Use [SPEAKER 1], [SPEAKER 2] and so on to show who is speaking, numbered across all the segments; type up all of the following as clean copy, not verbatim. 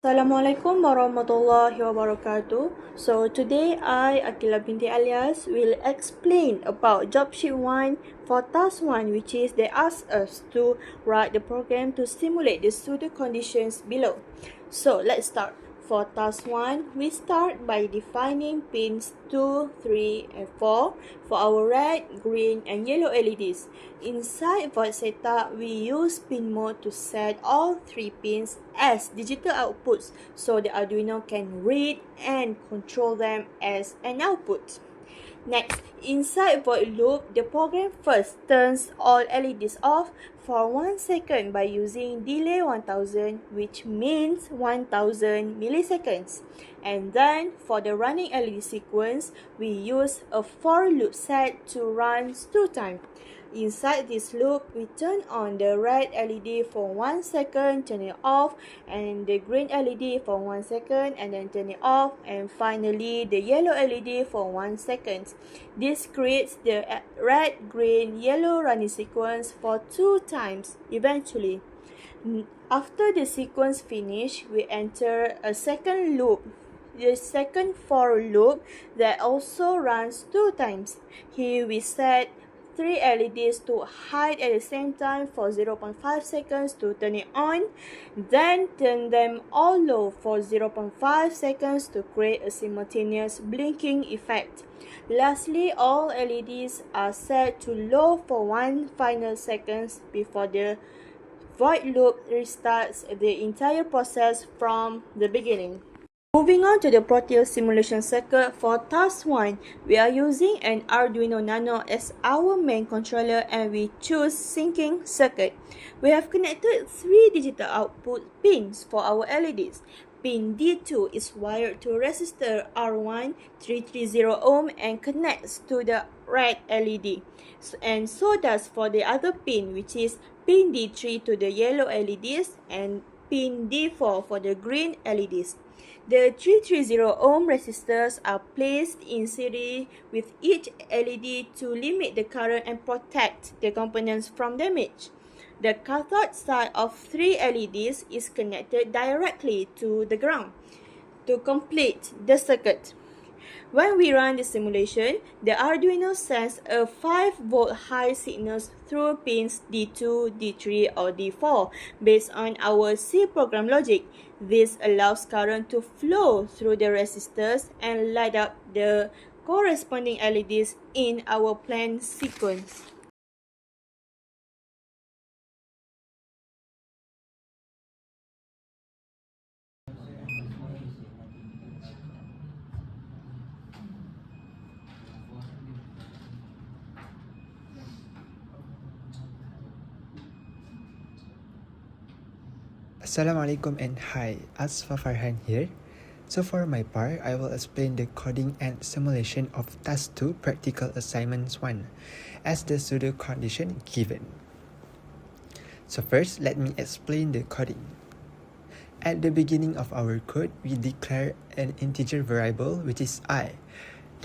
[SPEAKER 1] Assalamualaikum warahmatullahi wabarakatuh. So today I, Aqilah binti Alias, will explain about job sheet 1 for task 1, which is they ask us to write the program to simulate the pseudo conditions below. So let's start. For task 1, we start by defining pins 2, 3, and 4 for our red, green, and yellow LEDs. Inside void setup, we use pin mode to set all 3 pins as digital outputs so the Arduino can read and control them as an output. Next, inside void loop, the program first turns all LEDs off for 1 second by using delay 1000, which means 1000 milliseconds. And then, for the running LED sequence, we use a for loop set to run 2 times. Inside this loop, we turn on the red LED for 1 second, turn it off, and the green LED for 1 second, and then turn it off, and finally the yellow LED for 1 second. This creates the red, green, yellow running sequence for 2 times eventually. After the sequence finish, we enter a second loop. The second for loop that also runs 2 times. Here we set 3 LEDs to hide at the same time for 0.5 seconds to turn it on, then turn them all low for 0.5 seconds to create a simultaneous blinking effect. Lastly, all LEDs are set to low for 1 final seconds before the void loop restarts the entire process from the beginning. Moving on to the Proteus simulation circuit, for task 1, we are using an Arduino Nano as our main controller and we choose syncing circuit. We have connected 3 digital output pins for our LEDs. Pin D2 is wired to resistor R1 330 ohm and connects to the red LED. And so does for the other pin, which is pin D3 to the yellow LEDs and pin D4 for the green LEDs. The 330 ohm resistors are placed in series with each LED to limit the current and protect the components from damage. The cathode side of 3 LEDs is connected directly to the ground to complete the circuit. When we run the simulation, the Arduino sends a 5-volt high signal through pins D2, D3, or D4 based on our C program logic. This allows current to flow through the resistors and light up the corresponding LEDs in our planned sequence.
[SPEAKER 2] Assalamualaikum and hi, Azfar here. So for my part, I will explain the coding and simulation of task 2 practical assignments 1 as the pseudo condition given. So first, let me explain the coding. At the beginning of our code, we declare an integer variable which is I.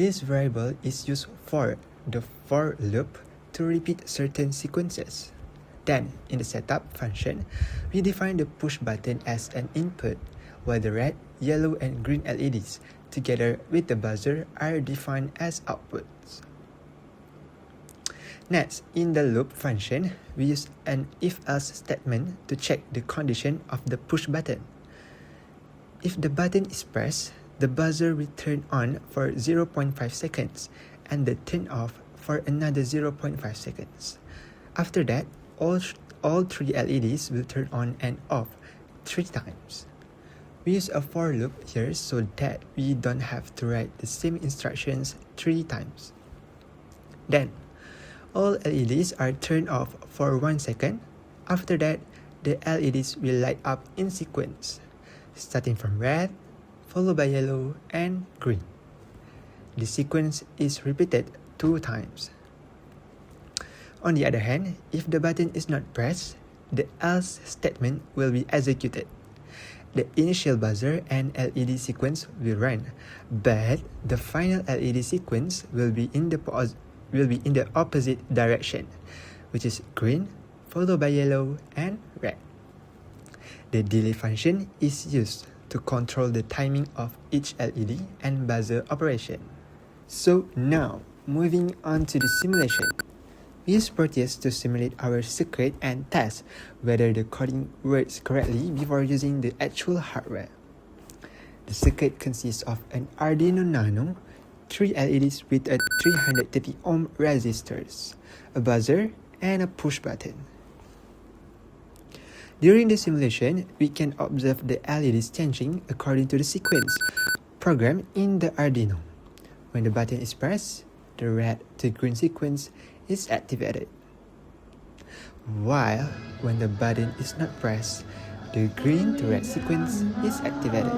[SPEAKER 2] This variable is used for the for loop to repeat certain sequences. Then, in the setup function, we define the push button as an input, while the red, yellow, and green LEDs, together with the buzzer, are defined as outputs. Next, in the loop function, we use an if-else statement to check the condition of the push button. If the button is pressed, the buzzer will turn on for 0.5 seconds and the turn off for another 0.5 seconds. After that, all 3 LEDs will turn on and off 3 times. We use a for loop here so that we don't have to write the same instructions 3 times. Then, all LEDs are turned off for 1 second. After that, the LEDs will light up in sequence, starting from red, followed by yellow and green. The sequence is repeated 2 times. On the other hand, if the button is not pressed, the else statement will be executed. The initial buzzer and LED sequence will run, but the final LED sequence will be in the opposite direction, which is green followed by yellow and red. The delay function is used to control the timing of each LED and buzzer operation. So now, moving on to the simulation. We use Proteus to simulate our circuit and test whether the coding works correctly before using the actual hardware. The circuit consists of an Arduino Nano, 3 LEDs with a 330 ohm resistors, a buzzer, and a push button. During the simulation, we can observe the LEDs changing according to the sequence programmed in the Arduino. When the button is pressed, the red to green sequence is activated. While when the button is not pressed, the green to red sequence is activated.